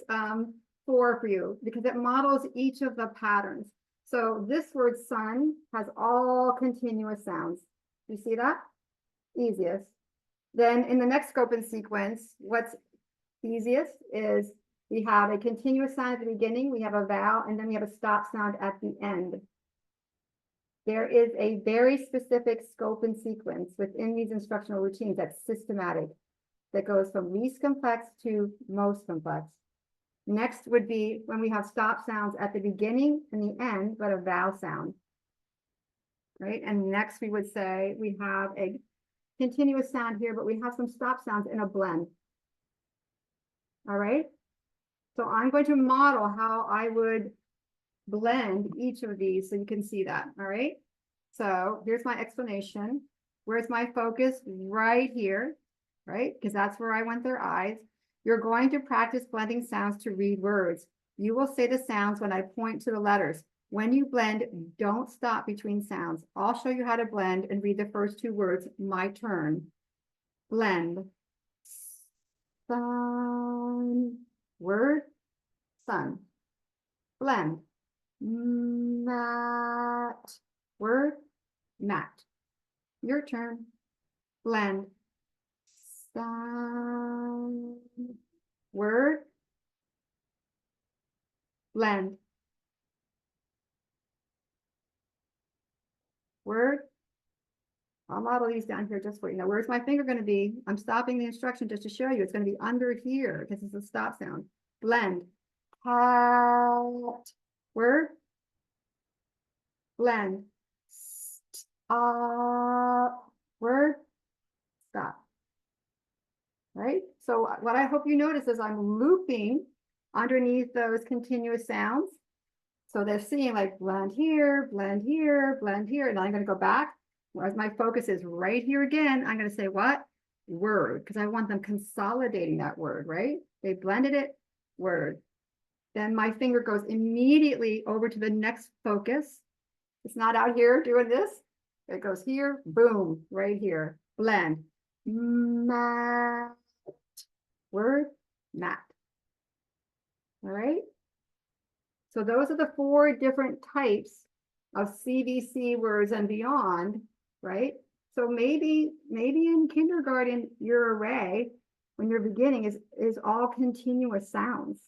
4 for you, because it models each of the patterns. So this word sun has all continuous sounds. You see that? Easiest. Then in the next scope and sequence, what's easiest is we have a continuous sound at the beginning, we have a vowel, and then we have a stop sound at the end. There is a very specific scope and sequence within these instructional routines that's systematic, that goes from least complex to most complex. Next would be when we have stop sounds at the beginning and the end, but a vowel sound. Right, and next we would say we have a continuous sound here, but we have some stop sounds in a blend. All right, so I'm going to model how I would blend each of these so you can see that. All right, so here's my explanation. Where's my focus? Right here, right, because that's where I want their eyes. You're going to practice blending sounds to read words. You will say the sounds when I point to the letters. When you blend, don't stop between sounds. I'll show you how to blend and read the first 2 words. My turn. Blend. Sun. Word. Sun. Blend. Mat. Word. Mat. Your turn. Blend. Sun. Word. Blend. Word. I'll model these down here just for you. Now, where's my finger going to be? I'm stopping the instruction just to show you. It's going to be under here because it's a stop sound. Blend. Cat. Word. Blend. Stop. Word. Stop. Right? So what I hope you notice is I'm looping underneath those continuous sounds. So they're seeing like blend here, blend here, blend here. And I'm going to go back. Whereas my focus is right here again, I'm going to say what? Word, because I want them consolidating that word, right? They blended it, word. Then my finger goes immediately over to the next focus. It's not out here doing this. It goes here, boom, right here. Blend. Mat. Word, mat. All right. So those are the 4 different types of CVC words and beyond, right? So maybe in kindergarten, your array, when you're beginning, is all continuous sounds.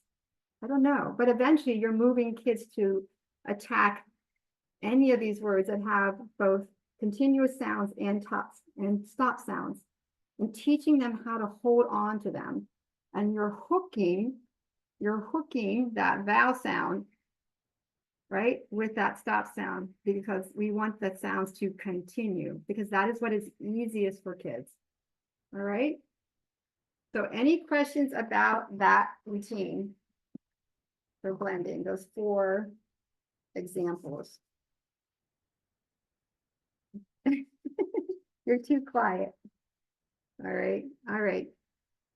I don't know, but eventually you're moving kids to attack any of these words that have both continuous sounds and stop sounds, and teaching them how to hold on to them and you're hooking that vowel sound, right, with that stop sound, because we want the sounds to continue, because that is what is easiest for kids. All right. So any questions about that routine for blending, those 4 examples? You're too quiet. All right. All right.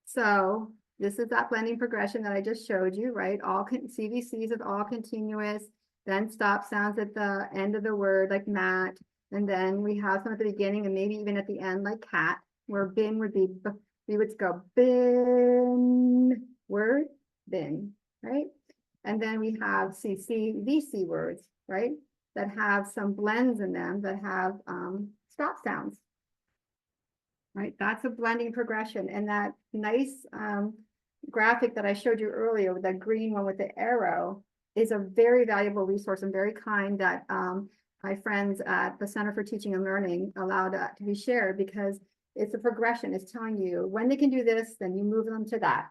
So this is that blending progression that I just showed you, right? All CVCs is all continuous, then stop sounds at the end of the word like mat. And then we have some at the beginning and maybe even at the end like cat, where bin would be, we would go bin, word, bin, right? And then we have CC, VC words, right? That have some blends in them that have stop sounds. Right, that's a blending progression, and that nice graphic that I showed you earlier, with that green one with the arrow, is a very valuable resource and very kind that my friends at the Center for Teaching and Learning allowed to be shared, because it's a progression. It's telling you when they can do this, then you move them to that.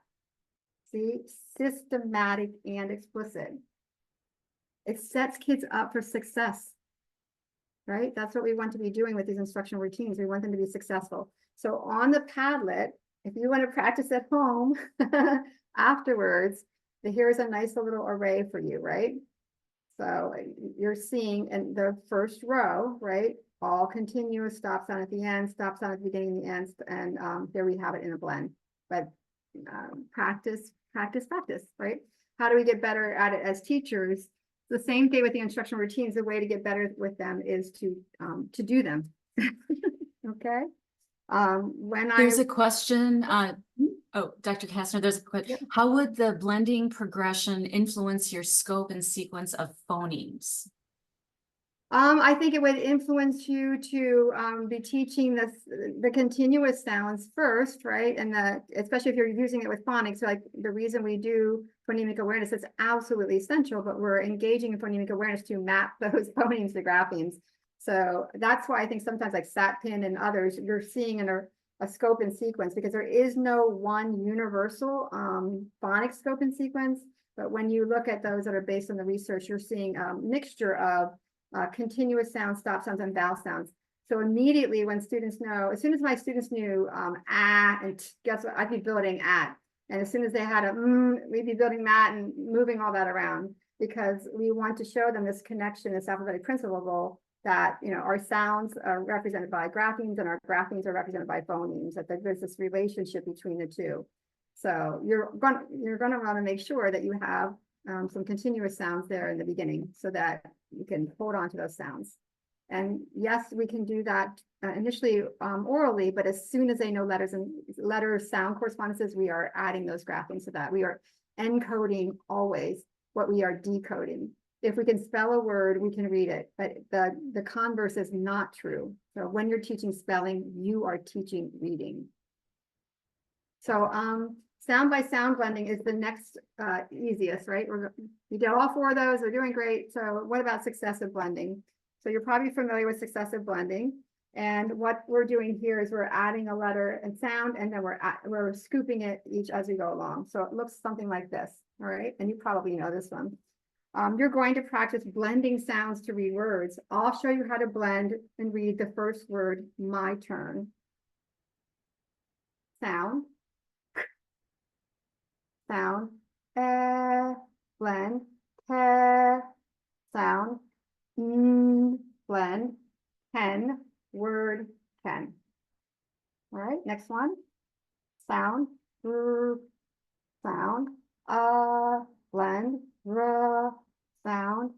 See, systematic and explicit. It sets kids up for success. Right, that's what we want to be doing with these instructional routines. We want them to be successful. So on the Padlet, if you want to practice at home afterwards, here's a nice little array for you, right? So you're seeing in the first row, right? All continuous, stop sound at the end, stop sound at the beginning, the end, and there we have it in a blend. But practice, practice, practice, right? How do we get better at it as teachers? The same thing with the instructional routines. The way to get better with them is to do them. Okay. There's a question. Oh, Dr. Kastner, there's a question. Yep. How would the blending progression influence your scope and sequence of phonemes? I think it would influence you to be teaching the continuous sounds first, right? And especially if you're using it with phonics, so like the reason we do phonemic awareness is absolutely essential, but we're engaging in phonemic awareness to map those phonemes to graphemes. So that's why I think sometimes like SatPin and others, you're seeing in a scope and sequence, because there is no one universal phonics scope and sequence. But when you look at those that are based on the research, you're seeing a mixture of continuous sounds, stop sounds, and vowel sounds. So immediately when students know, as soon as my students knew and guess what, I'd be building at. And as soon as they had a we'd be building that and moving all that around, because we want to show them this connection, this alphabetic principle, that our sounds are represented by graphemes and our graphemes are represented by phonemes, that there's this relationship between the two. So you're gonna want to make sure that you have some continuous sounds there in the beginning, so that you can hold on to those sounds. And yes, we can do that initially orally, but as soon as they know letters and sound correspondences, we are adding those graphemes so that we are encoding always what we are decoding. If we can spell a word, we can read it, but the converse is not true. So when you're teaching spelling, you are teaching reading. So sound by sound blending is the next easiest, right? We did all 4 of those, we're doing great. So what about successive blending? So you're probably familiar with successive blending. And what we're doing here is we're adding a letter and sound, and then we're scooping it each as we go along. So it looks something like this, all right? And you probably know this one. You're going to practice blending sounds to read words. I'll show you how to blend and read the first word, my turn. Sound. Sound. Blend. Sound. Blend. Pen. Word. Pen. All right, next one. Sound. Sound. Blend. Sound.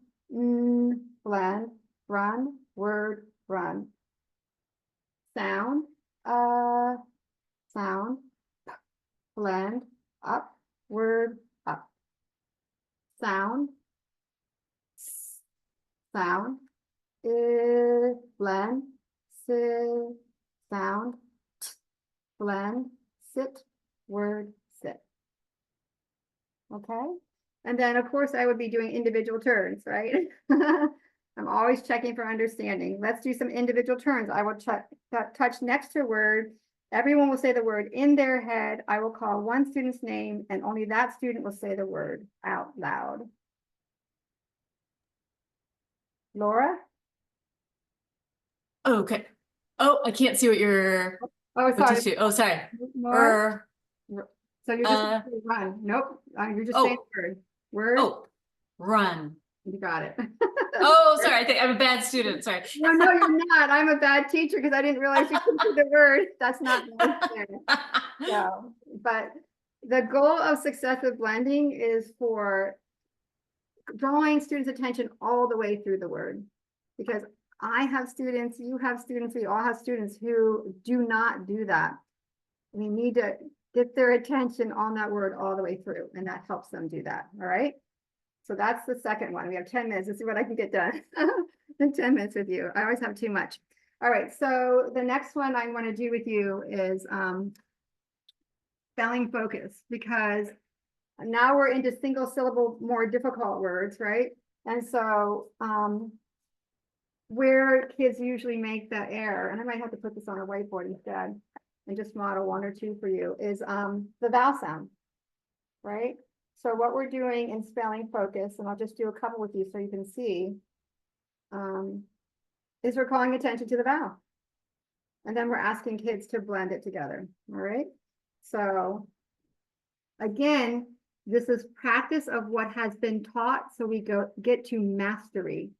Blend. Run. Word. Run. Sound. Sound. Blend. Up. Word. Up. Sound. Sound. Blend. Sound. Blend. Sit. Word. Sit. Okay. And then of course I would be doing individual turns, right? I'm always checking for understanding. Let's do some individual turns. I will touch next to a word Everyone will say the word in their head. I will call one student's name and only that student will say the word out loud. Laura? Okay. Oh, I can't see what you're, Oh, what you sorry. see. Oh, sorry. More? So you're just uh, gonna say run. Nope. You're just oh. saying the word. Word. Oh, run. You got it. Oh, sorry. I think I'm a bad student. Sorry. No, you're not. I'm a bad teacher because I didn't realize you couldn't do the word. That's not nice there. So, but the goal of successive blending is for drawing students' attention all the way through the word. Because I have students, you have students, we all have students who do not do that. We need to get their attention on that word all the way through, and that helps them do that. All right. So that's the second one. We have 10 minutes to see what I can get done in 10 minutes with you. I always have too much. All right. So the next one I want to do with you is spelling focus, because now we're into single syllable, more difficult words, right? And so where kids usually make the error, and I might have to put this on a whiteboard instead and just model one or two for you, is the vowel sound, right? So what we're doing in spelling focus, and I'll just do a couple with you so you can see, is we're calling attention to the vowel. And then we're asking kids to blend it together, all right? So again, this is practice of what has been taught, so we get to mastery.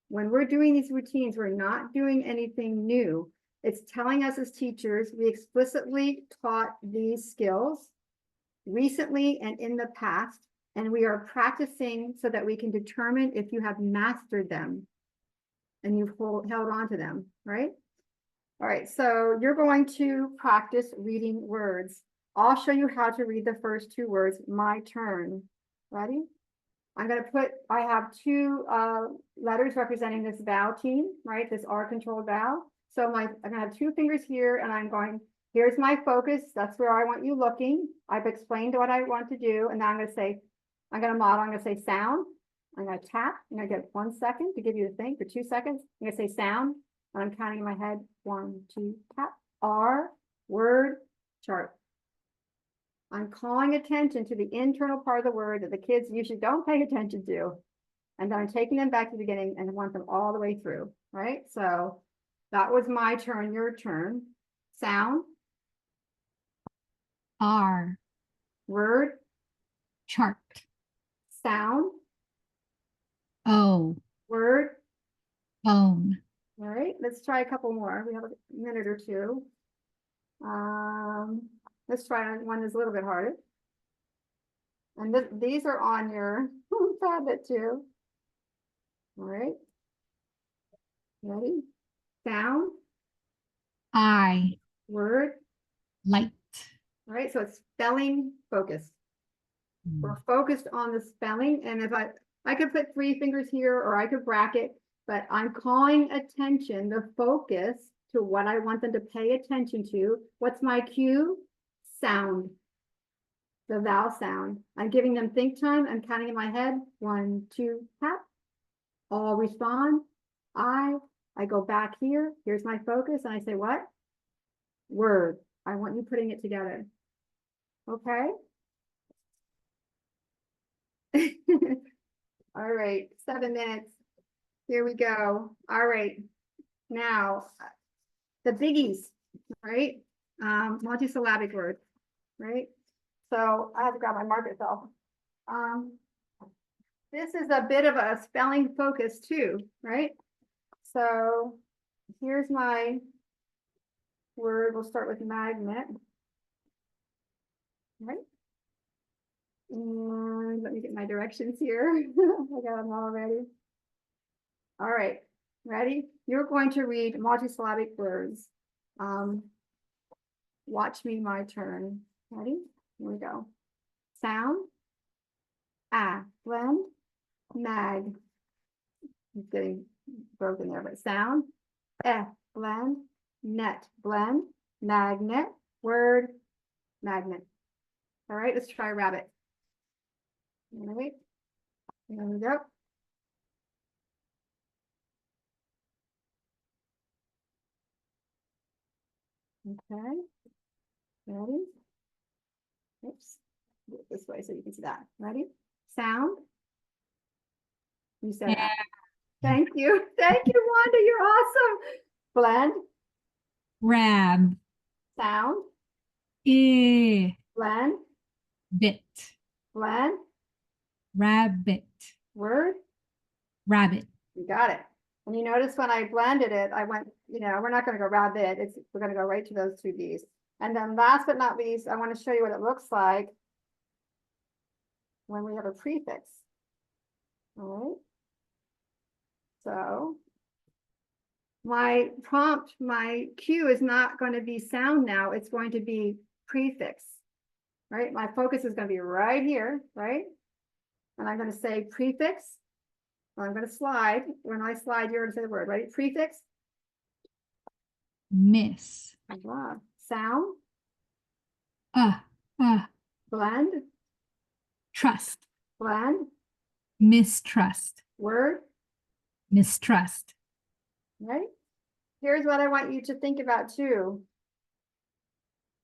When we're doing these routines, we're not doing anything new. It's telling us as teachers, we explicitly taught these skills recently and in the past, and we are practicing so that we can determine if you have mastered them and you've held on to them, right? All right, so you're going to practice reading words. I'll show you how to read the first two words. My turn. Ready? I'm going to I have two letters representing this vowel team, right? This R controlled vowel. So I'm going to have two fingers here and I'm going, here's my focus. That's where I want you looking. I've explained what I want to do. And now I'm going to say, I'm going to model, I'm going to say sound. I'm going to tap. I'm going to get 1 second to give you the thing for 2 seconds. I'm going to say sound. And I'm counting in my head. 1, 2, tap. R, word, chart. I'm calling attention to the internal part of the word that the kids usually don't pay attention to. And then I'm taking them back to the beginning and I want them all the way through, right? So that was my turn, your turn. Sound. R, Word. chart. Sound. O, Word. bone. All right, let's try a couple more. We have a minute or two. Let's try one that's a little bit harder. And these are on your tablet too. All right. Ready? Sound. I, Word. light. All right, so it's spelling focus. We're focused on the spelling, and if I could put 3 fingers here or I could bracket, but I'm calling attention, the focus, to what I want them to pay attention to. What's my cue? Sound. The vowel sound. I'm giving them think time. I'm counting in my head. 1, 2, tap. All respond. I go back here. Here's my focus, and I say what? Word. I want you putting it together. Okay. All right, 7 minutes. Here we go. All right. Now, the biggies, right? Multisyllabic words, right? So I have to grab my marker self. This is a bit of a spelling focus too, right? So here's my word. We'll start with magnet. Right? And let me get my directions here. I got them all ready. All right, ready? You're going to read multisyllabic words. Watch me, my turn. Ready? Here we go. Sound. Blend. Mag. It's getting broken there, but sound. Blend. Net. Blend. Magnet. Word. Magnet. All right, let's try rabbit. All right. There we go. Okay. Ready? Oops. Do it this way so you can see that. Ready? Sound. You said Yeah. Thank you. Thank you, Wanda. You're awesome. Blend. Rab. Sound. Eh. Blend. Bit. Blend. Rabbit. Word. Rabbit. You got it. And you notice when I blended it, I went, we're not going to go rabbit. We're going to go right to those two B's. And then last but not least, I want to show you what it looks like when we have a prefix. All right. So my prompt, my cue is not going to be sound now. It's going to be prefix, right? My focus is going to be right here, right? And I'm going to say prefix. I'm going to slide. When I slide, you're going to say the word, right? Prefix. Miss. Wow. Sound. Uh. Blend. Trust. Blend. Mistrust. Word. Mistrust. Right? Here's what I want you to think about too.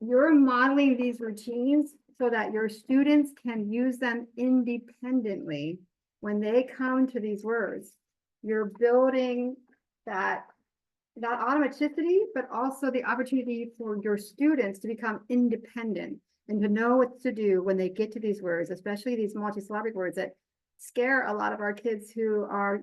You're modeling these routines so that your students can use them independently when they come to these words. You're building that automaticity, but also the opportunity for your students to become independent and to know what to do when they get to these words, especially these multisyllabic words that scare a lot of our kids who are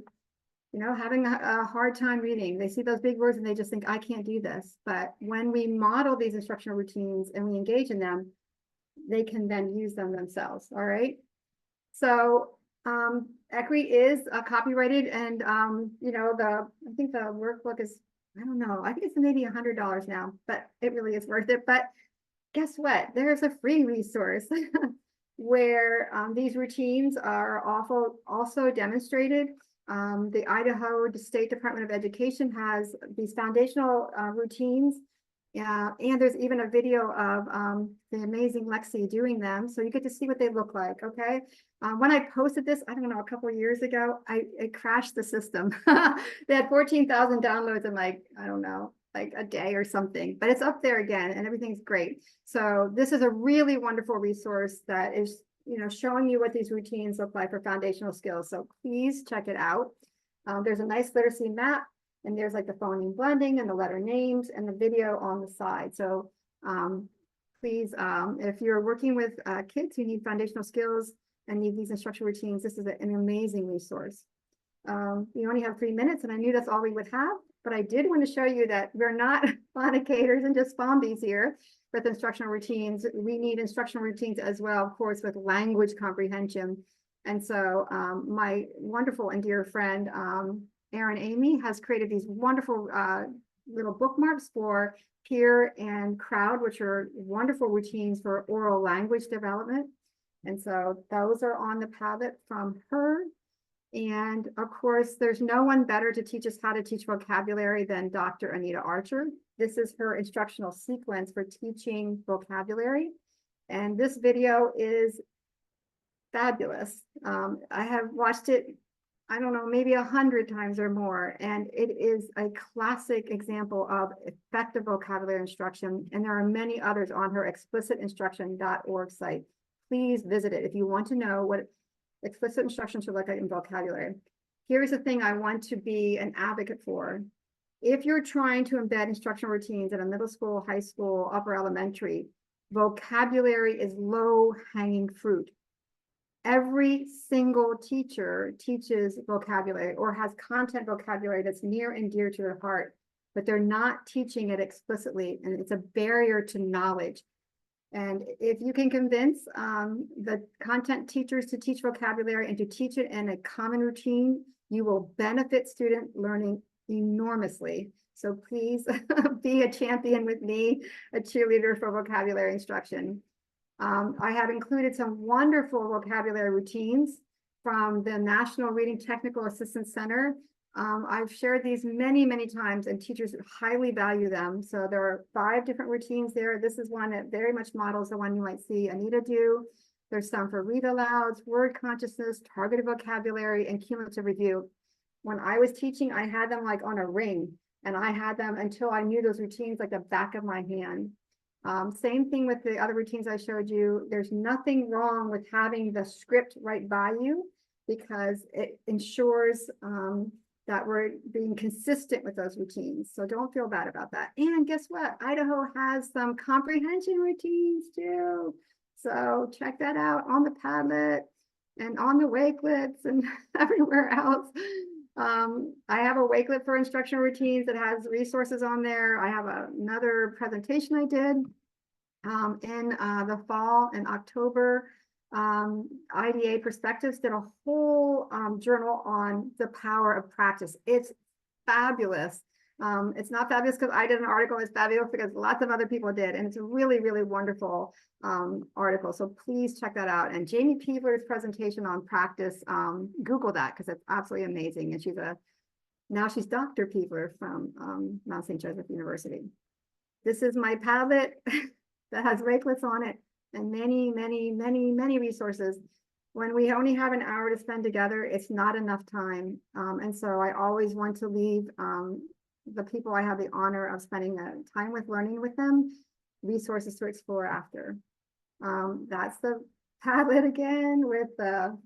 having a hard time reading. They see those big words and they just think, I can't do this. But when we model these instructional routines and we engage in them, they can then use them themselves. All right. So ECRI is copyrighted, and I think the workbook is, I don't know, I think it's maybe $100 now, but it really is worth it. But guess what? There's a free resource where these routines are also demonstrated. The Idaho State Department of Education has these foundational routines. And there's even a video of the amazing Lexi doing them. So you get to see what they look like, okay? When I posted this, I don't know, a couple of years ago, it crashed the system. They had 14,000 downloads in like, I don't know, like a day or something, but it's up there again and everything's great. So this is a really wonderful resource that is, showing you what these routines look like for foundational skills. So please check it out. There's a nice literacy map. And there's like the phoneme blending and the letter names and the video on the side. So please, if you're working with kids who need foundational skills and need these instructional routines, this is an amazing resource. We only have 3 minutes, and I knew that's all we would have, but I did want to show you that we're not phonics and just phombies here with instructional routines. We need instructional routines as well, of course, with language comprehension. And so my wonderful and dear friend, Erin Amy, has created these wonderful little bookmarks for peer and crowd, which are wonderful routines for oral language development. And so those are on the Padlet from her. And of course, there's no one better to teach us how to teach vocabulary than Dr. Anita Archer. This is her instructional sequence for teaching vocabulary. And this video is fabulous. I have watched it, I don't know, maybe 100 times or more. And it is a classic example of effective vocabulary instruction. And there are many others on her explicitinstruction.org site. Please visit it if you want to know what explicit instruction should look like in vocabulary. Here's the thing I want to be an advocate for. If you're trying to embed instructional routines in a middle school, high school, upper elementary, vocabulary is low-hanging fruit. Every single teacher teaches vocabulary or has content vocabulary that's near and dear to their heart, but they're not teaching it explicitly, and it's a barrier to knowledge. And if you can convince the content teachers to teach vocabulary and to teach it in a common routine, you will benefit student learning enormously. So please be a champion with me, a cheerleader for vocabulary instruction. I have included some wonderful vocabulary routines from the National Reading Technical Assistance Center. I've shared these many, many times, and teachers highly value them. So there are 5 different routines there. This is one that very much models the one you might see Anita do. There's some for read alouds, word consciousness, targeted vocabulary, and cumulative review. When I was teaching, I had them like on a ring, and I had them until I knew those routines like the back of my hand. Same thing with the other routines I showed you. There's nothing wrong with having the script right by you because it ensures that we're being consistent with those routines. So don't feel bad about that. And guess what? Idaho has some comprehension routines too. So check that out on the Padlet and on the Wakelets and everywhere else. I have a Wakelet for instructional routines that has resources on there. I have another presentation I did in the fall in October. IDA Perspectives did a whole journal on the power of practice. It's fabulous. It's not fabulous because I did an article. It's fabulous because lots of other people did. And it's a really, really wonderful article. So please check that out. And Jamie Peebler's presentation on practice, Google that because it's absolutely amazing. And now she's Dr. Peebler from Mount St. Joseph University. This is my Padlet that has Wakelets on it and many, many, many, many resources. When we only have an hour to spend together, it's not enough time. And so I always want to leave the people I have the honor of spending time with, learning with them, resources to explore after. That's the Padlet again with the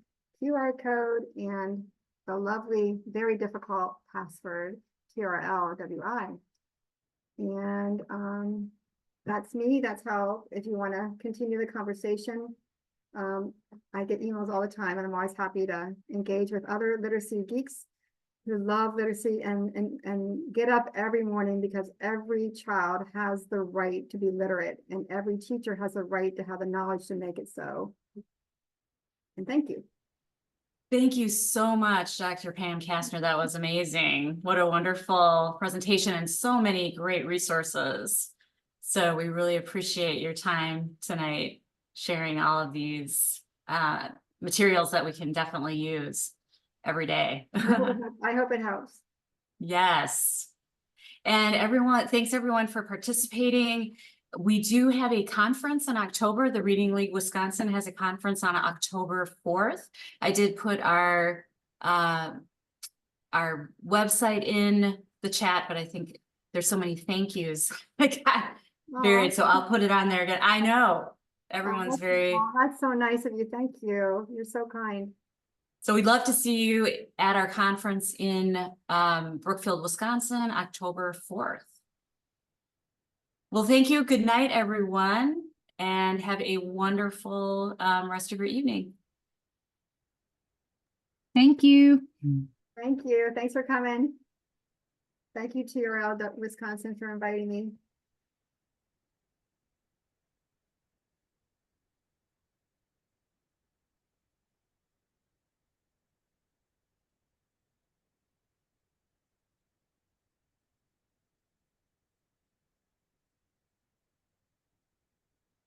QR code and the lovely, very difficult password, TRLWI. And that's me. That's how, if you want to continue the conversation, I get emails all the time and I'm always happy to engage with other literacy geeks who love literacy and get up every morning because every child has the right to be literate and every teacher has the right to have the knowledge to make it so. And thank you. Thank you so much, Dr. Pam Kastner. That was amazing. What a wonderful presentation and so many great resources. So we really appreciate your time tonight, sharing all of these materials that we can definitely use every day. I hope it helps. Yes. And everyone, thanks everyone for participating. We do have a conference in October. The Reading League Wisconsin has a conference on October 4th. I did put our website in the chat, but I think there's so many thank yous. I got buried, so I'll put it on there again. I know everyone's very. That's so nice of you. Thank you. You're so kind. So we'd love to see you at our conference in Brookfield, Wisconsin, October 4th. Well, thank you. Good night, everyone, and have a wonderful rest of your evening. Thank you. Thank you. Thanks for coming. Thank you, TRL Wisconsin, for inviting me.